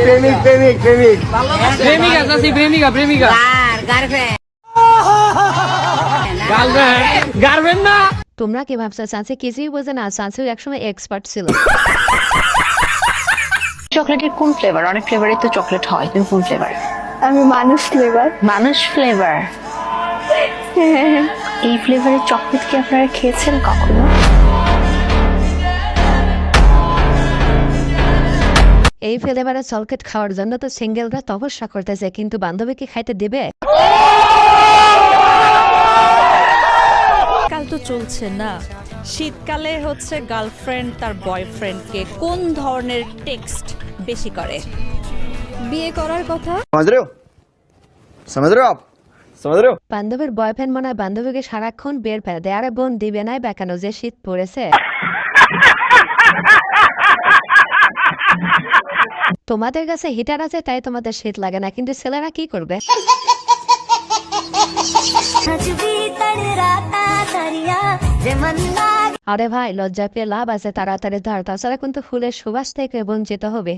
প্রেমিক প্রেমিক প্রেমিক প্রেমিকা চাচি প্রেমিকা প্রেমিকা গার্লফ্রেন্ড না। তোমরা কি ভাবছো চাচি কিছুই বোঝে না? চাচিও একসময় এক্সপার্ট ছিল। চকলেটের কোন ফ্লেভার? অনেক ফ্লেভারের তো চকলেট হয়, তুমি কোন ফ্লেভার? আমি মানুষ ফ্লেভার। মানুষ ফ্লেভার। এই ফ্লেভারের চকলেট কি আপনারা খেয়েছেন কখনো? এই ফ্লেভারে চকলেট খাওয়ার জন্য তো সিঙ্গেলরা তপস্যা করতেছে, কিন্তু বান্ধবীকে খাইতে দেবে? কাল তো চলছে না, শীতকালে হচ্ছে গার্লফ্রেন্ড তার বয়ফ্রেন্ডকে কোন ধরনের টেক্সট বেশি করে? বিয়ে করার কথা। বান্ধবীর বয়ফ্রেন্ড মনে হয় বান্ধবীকে সারাক্ষণ বের ফেলে দেয়, আরে বোন দিবে নাই বেকানো যে শীত পড়েছে। তোমাদের কাছে হিটার আছে তাই তোমাদের শীত লাগে না, কিন্তু ছেলেরা কি করবে? আরে ভাই লজ্জা পেয়ে লাভ আছে, তাড়াতাড়ি ধর, তাছাড়া কিন্তু ফুলের সুবাস থেকে বঞ্চিত হবে।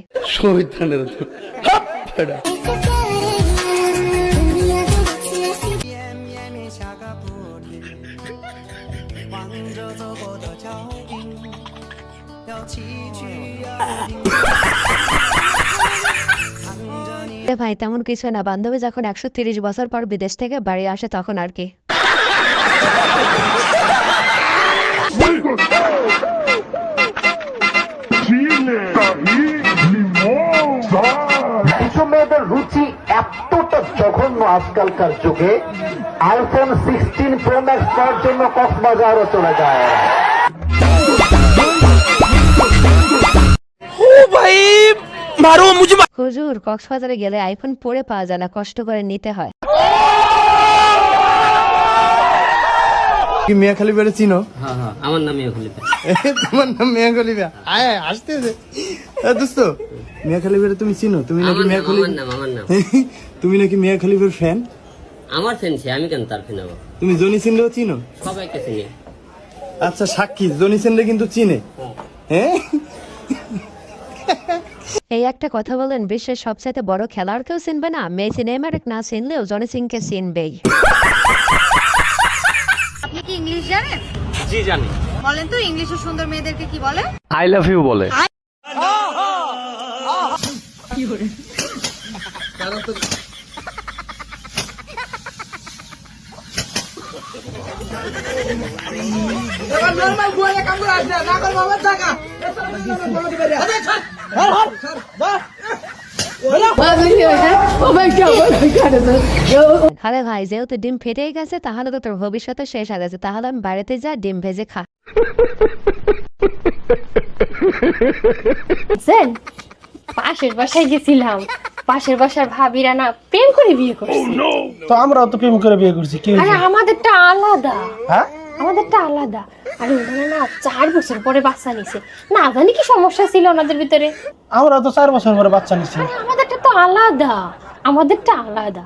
ভাই তেমন কিছু না, বান্ধবী যখন 130 বছর পর বিদেশ থেকে বাড়ি আসে তখন আর কি। কিছু মেয়েদের রুচি এতটা জঘন্য আজকালকার যুগে, আইফোন 16 প্রো ম্যাক্স পাওয়ার জন্য কক্সবাজারও চলে যায়। হুজুর কক্সবাজারে গেলে আইফোন পরে পাওয়া যায় না, কষ্ট করে নিতে হয়। মিয়া খলিফারে চিনো? হ্যাঁ আমার নাম মিয়া খলিফা। তোমার নাম মিয়া খলিফা? আয় আসতেছে দোস্ত, মিয়া খলিফারে তুমি চিনো? তুমি নাকি মিয়া খলিফা? আমার নাম তুমি নাকি মিয়া খলিফার ফ্যান? আমার ফ্যান সে, আমি কেন তার ফ্যান হবো? তুমি জনি সিনরেও চিনো? সবাইকে চিনি। আচ্ছা সাক্ষী, জনি সিনরে কিন্তু চিনে। হ্যাঁ এই একটা কথা বলেন, বিশ্বের সবচাইতে বড় খেলার কেউ চিনবে না? মেসি নেইমার না চিনলেও জনি সিংকে চিনবেই। আপনি কি ইংলিশ জানেন? জি জানি। বলেন তো ইংলিশে সুন্দর মেয়েদেরকে কি বলে? আই লাভ ইউ বলে। আরে ভাই যেহেতু ডিম ফেটেই গেছে তাহলে তো তোর ভবিষ্যতে শেষ হয়ে গেছে, তাহলে আমি বাড়িতে যা ডিম ভেজে খা। পাশের বাসায় গেছিলাম, পাশের বাসার ভাবিরা না প্রেম করে বিয়ে করছে। তো আমরাও তো প্রেম করে বিয়ে করছি, কি আরে আমাদেরটা আলাদা। হ্যাঁ আমাদেরটা আলাদা। আরে ওনারা না 4 বছর পরে বাচ্চা নিছে, না জানি কি সমস্যা ছিল ওনাদের ভিতরে। আমরা তো 4 বছর পরে বাচ্চা নিছি। আমাদেরটা তো আলাদা, আমাদেরটা আলাদা।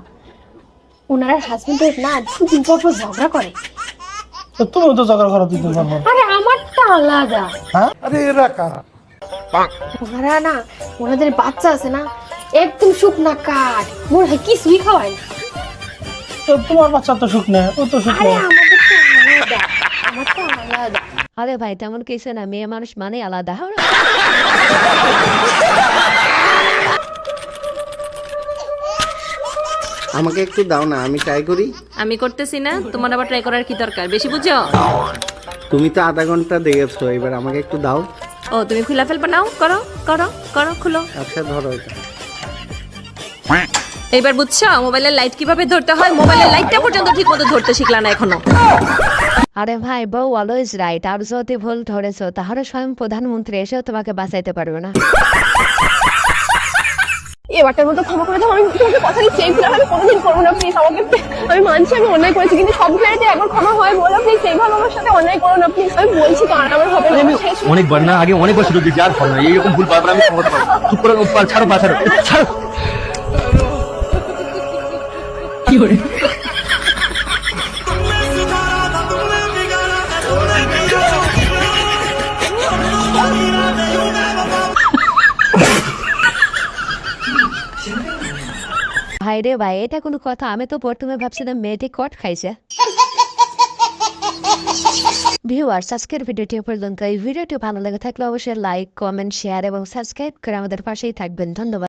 ওনারা হাজবেন্ডের না 2 দিন পর পর ঝগড়া করে। তো তুমিও তো ঝগড়া করো 2 দিন পর। আরে আমারটা আলাদা। হ্যাঁ আরে এরা কারা? ওনারা না ওনাদের বাচ্চা আছে না একদম শুকনা কাঠ, মনে হয় কিছুই খাওয়ায় না। তো তোমার বাচ্চা তো শুকনা, ও তো শুকনা। আরে আমাদেরটা আলাদা, আমারটা আলাদা। আরে ভাই তেমন কিছু না, মেয়ে মানুষ মানে আলাদা। আমাকে একটু দাও না, আমি ট্রাই করি। আমি করতেছি না, তোমার আবার ট্রাই করার কি দরকার? বেশি বুঝো? তুমি তো আধা ঘন্টা দেখেছো, এবার আমাকে একটু দাও। ও তুমি খুলা ফেলবা, নাও করো করো করো, খুলো। আচ্ছা ধরো এটা। এইবার বুঝছো মোবাইলের লাইট কিভাবে ধরতে হয়? মোবাইলের লাইটটা পর্যন্ত ঠিক মতো ধরতে শিখলা না এখনো। আরে ভাই বউ অলওয়েজ রাইট, আর যদি ভুল ধরেছো তাহলে স্বয়ং প্রধানমন্ত্রী এসেও তোমাকে বাঁচাইতে পারবে না। এবারটার মতো ক্ষমা করে দাও, আমি তোমাকে কথা দিচ্ছি এইভাবে আমি কোনোদিন করবো না, প্লিজ আমাকে। আমি মানছি আমি অন্যায় করেছি, কিন্তু সব ক্ষেত্রে একবার ক্ষমা হয় বলো প্লিজ, এইভাবে আমার সাথে অন্যায় করো না প্লিজ। আমি বলছি তো আর আমার হবে না। অনেকবার না, আগে অনেকবার সুযোগ দিচ্ছি, আর না এইরকম ভুল বারবার আমি করতে পারবো। চুপ করে ছাড়ো ছাড়ো ছাড়ো। কি করে Never ভাই রে ভাই, এটা কোনো কথা? আমি তো প্রথমে ভাবছিলাম মেয়েটি কট খাইছে। ভিউয়ার্স, আজকের ভিডিওটি এ পর্যন্ত। এই ভিডিওটি ভালো লেগে থাকলে অবশ্যই লাইক, কমেন্ট, শেয়ার এবং সাবস্ক্রাইব করে আমাদের পাশেই থাকবেন। ধন্যবাদ।